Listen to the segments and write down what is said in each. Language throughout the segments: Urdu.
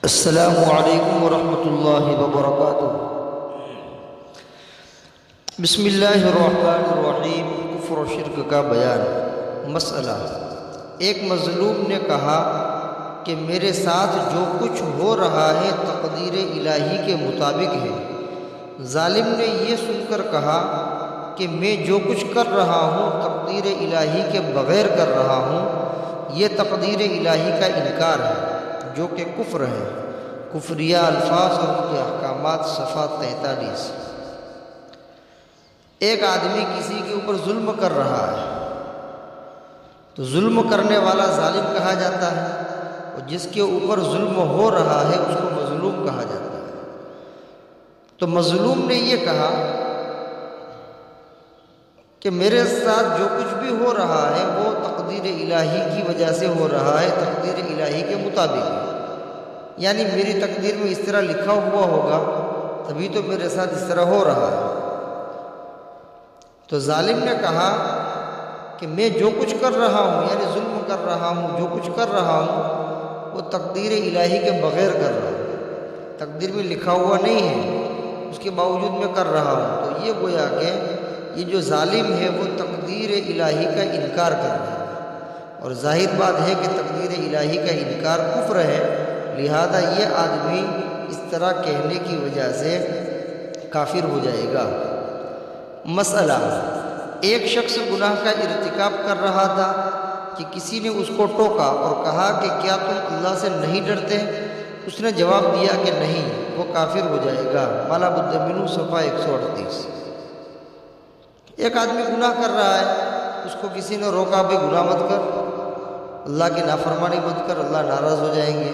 السلام علیکم ورحمۃ اللہ وبرکاتہ۔ بسم اللہ الرحمن الرحیم۔ کفر و شرک کا بیان۔ مسئلہ: ایک مظلوم نے کہا کہ میرے ساتھ جو کچھ ہو رہا ہے تقدیر الہی کے مطابق ہے۔ ظالم نے یہ سن کر کہا کہ میں جو کچھ کر رہا ہوں تقدیر الہی کے بغیر کر رہا ہوں، یہ تقدیر الہی کا انکار ہے، جو کہ کفر ہے۔ کفریہ الفاظ اور ان کے احکامات، صفحہ 43۔ ایک آدمی کسی کے اوپر ظلم کر رہا ہے تو ظلم کرنے والا ظالم کہا جاتا ہے، اور جس کے اوپر ظلم ہو رہا ہے اس کو مظلوم کہا جاتا ہے۔ تو مظلوم نے یہ کہا کہ میرے ساتھ جو کچھ بھی ہو رہا ہے وہ تقدیر الہی کی وجہ سے ہو رہا ہے، تقدیر الہی کے مطابق ہے، یعنی میری تقدیر میں اس طرح لکھا ہوا ہوگا تبھی تو میرے ساتھ اس طرح ہو رہا ہے۔ تو ظالم نے کہا کہ میں جو کچھ کر رہا ہوں، یعنی ظلم کر رہا ہوں، جو کچھ کر رہا ہوں وہ تقدیر الہی کے بغیر کر رہا ہوں، تقدیر میں لکھا ہوا نہیں ہے، اس کے باوجود میں کر رہا ہوں۔ تو یہ گویا کہ یہ جو ظالم ہے وہ تقدیر الہی کا انکار کر رہا ہے، اور ظاہر بات ہے کہ تقدیر الہی کا انکار کفر ہے، لہذا یہ آدمی اس طرح کہنے کی وجہ سے کافر ہو جائے گا۔ مسئلہ: ایک شخص گناہ کا ارتکاب کر رہا تھا کہ کسی نے اس کو ٹوکا اور کہا کہ کیا تم اللہ سے نہیں ڈرتے؟ اس نے جواب دیا کہ نہیں، وہ کافر ہو جائے گا۔ مالا بد منہ، صفحہ 138۔ ایک آدمی گناہ کر رہا ہے، اس کو کسی نے روکا بھائی گناہ مت کر، اللہ کی نافرمانی مت کر، اللہ ناراض ہو جائیں گے،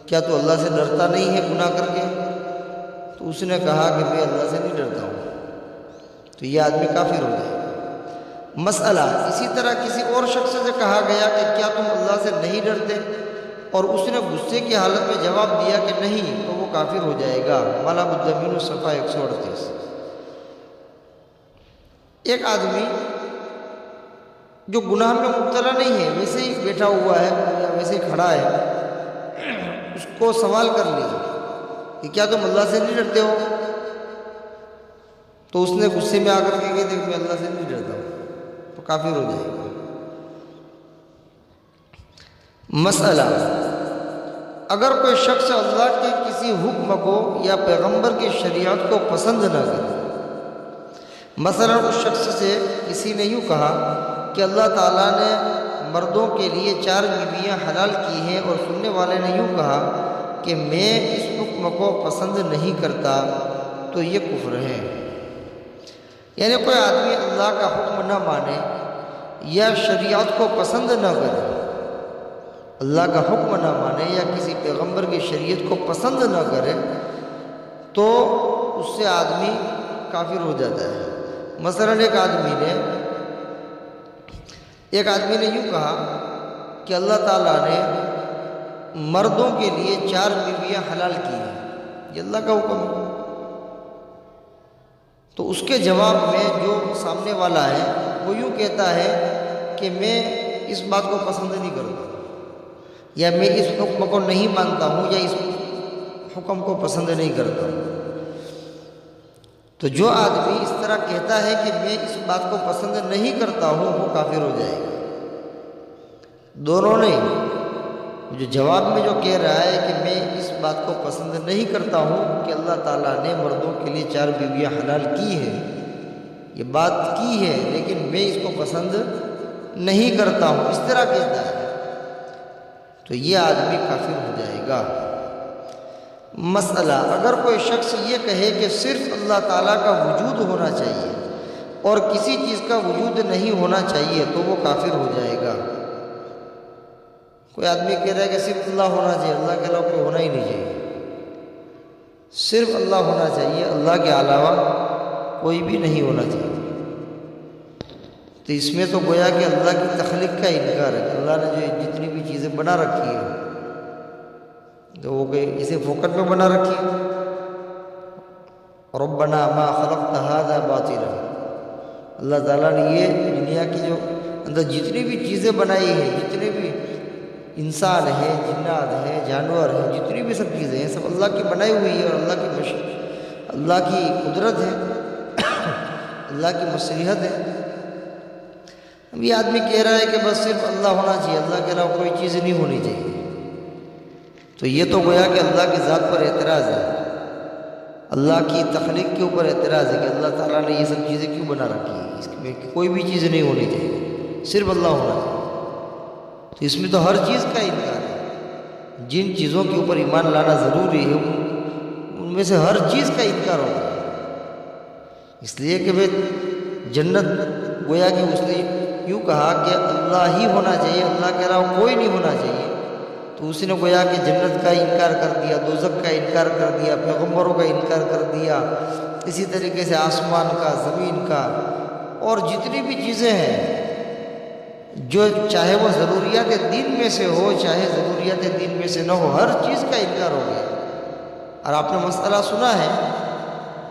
کیا تو اللہ سے ڈرتا نہیں ہے گناہ کر کے؟ تو اس نے کہا کہ میں اللہ سے نہیں ڈرتا ہوں، تو یہ آدمی کافر ہو جائے گا۔ مسئلہ: اسی طرح کسی اور شخص سے کہا گیا کہ کیا تم اللہ سے نہیں ڈرتے، اور اس نے غصے کی حالت میں جواب دیا کہ نہیں، تو وہ کافر ہو جائے گا۔ مالا بد منہ، صفحہ 138۔ ایک آدمی جو گناہ میں مبتلا نہیں ہے، ویسے ہی بیٹھا ہوا ہے یا ویسے ہی کھڑا ہے، اس کو سوال کر لیا کہ کیا تم اللہ سے نہیں ڈرتے ہو؟ تو اس نے غصے میں آ کر کے کہا کہ میں اللہ سے نہیں ڈرتا ہوں، تو کافر ہو جائے گا۔ مسئلہ: اگر کوئی شخص اللہ کے کسی حکم کو یا پیغمبر کی شریعت کو پسند نہ کرے، مثلا اس شخص سے کسی نے یوں کہا کہ اللہ تعالیٰ نے مردوں کے لیے 4 بیویاں حلال کی ہیں، اور سننے والے نے یوں کہا کہ میں اس حکم کو پسند نہیں کرتا، تو یہ کفر ہے۔ یعنی کوئی آدمی اللہ کا حکم نہ مانے یا شریعت کو پسند نہ کرے، اللہ کا حکم نہ مانے یا کسی پیغمبر کی شریعت کو پسند نہ کرے، تو اس سے آدمی کافر ہو جاتا ہے۔ مثلا ایک آدمی نے یوں کہا کہ اللہ تعالیٰ نے مردوں کے لیے 4 بیویاں حلال کی ہیں، یہ اللہ کا حکم ہے۔ تو اس کے جواب میں جو سامنے والا ہے وہ یوں کہتا ہے کہ میں اس بات کو پسند نہیں کرتا، یا میں اس حکم کو نہیں مانتا ہوں، یا اس حکم کو پسند نہیں کرتا ہوں۔ تو جو آدمی اس طرح کہتا ہے کہ میں اس بات کو پسند نہیں کرتا ہوں، وہ کافر ہو جائے گا۔ دونوں نہیں، جو جواب میں جو کہہ رہا ہے کہ میں اس بات کو پسند نہیں کرتا ہوں کہ اللہ تعالیٰ نے مردوں کے لیے 4 بیویاں حلال کی ہیں، یہ بات کی ہے لیکن میں اس کو پسند نہیں کرتا ہوں، اس طرح کہتا ہے، تو یہ آدمی کافر ہو جائے گا۔ مسئلہ: اگر کوئی شخص یہ کہے کہ صرف اللہ تعالیٰ کا وجود ہونا چاہیے اور کسی چیز کا وجود نہیں ہونا چاہیے، تو وہ کافر ہو جائے گا۔ کوئی آدمی کہہ رہا ہے کہ صرف اللہ ہونا چاہیے، اللہ کے علاوہ کوئی ہونا ہی نہیں چاہیے، صرف اللہ ہونا چاہیے، اللہ کے علاوہ کوئی بھی نہیں ہونا چاہیے، تو اس میں تو گویا کہ اللہ کی تخلیق کا انکار ہے کہ اللہ نے جو جتنی بھی چیزیں بنا رکھی ہیں تو وہ کہ اسے فوکٹ میں بنا رکھی ہے۔ ربنا ما خلقت هذا باطلا، اللہ تعالیٰ نے یہ دنیا کی جو اندر جتنی بھی چیزیں بنائی ہیں، جتنے بھی انسان ہے، جنات ہے، جانور ہے، جتنی بھی سب چیزیں ہیں سب اللہ کی بنائی ہوئی ہے، اور اللہ کی قدرت ہے، اللہ کی مصلحت ہے۔ اب یہ آدمی کہہ رہا ہے کہ بس صرف اللہ ہونا چاہیے، اللہ کے علاوہ کوئی چیز نہیں ہونی چاہیے، تو یہ تو گویا کہ اللہ کی ذات پر اعتراض ہے، اللہ کی تخلیق کے اوپر اعتراض ہے کہ اللہ تعالیٰ نے یہ سب چیزیں کیوں بنا رکھی ہیں، اس میں کوئی بھی چیز نہیں ہونی چاہیے، صرف اللہ ہونا چاہیے۔ تو اس میں تو ہر چیز کا انکار ہے، جن چیزوں کے اوپر ایمان لانا ضروری ہے ان میں سے ہر چیز کا انکار ہوگا، اس لیے کہ جنت گویا کہ اس نے یوں کہا کہ اللہ ہی ہونا چاہیے، اللہ کے علاوہ کوئی نہیں ہونا چاہیے، تو اس نے گویا کہ جنت کا انکار کر دیا، دوزخ کا انکار کر دیا، پیغمبروں کا انکار کر دیا، اسی طریقے سے آسمان کا، زمین کا، اور جتنی بھی چیزیں ہیں جو چاہے وہ ضروریات دین میں سے ہو چاہے ضروریات دین میں سے نہ ہو، ہر چیز کا انکار ہو گیا۔ اور آپ نے مسئلہ سنا ہے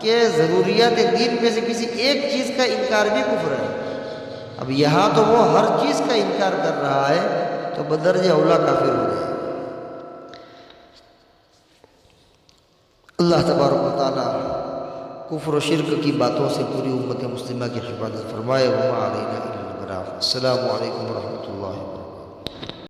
کہ ضروریات دین میں سے کسی ایک چیز کا انکار بھی کفر ہے، اب یہاں تو وہ ہر چیز کا انکار کر رہا ہے تو بدرجہ اولا کافر ہو جائے۔ اللہ تبارک و تعالیٰ کفر و شرک کی باتوں سے پوری امت مسلمہ کی حفاظت فرمائے۔ وما علینا الا البلاغ۔ السلام علیکم ورحمۃ اللہ وبرکاتہ۔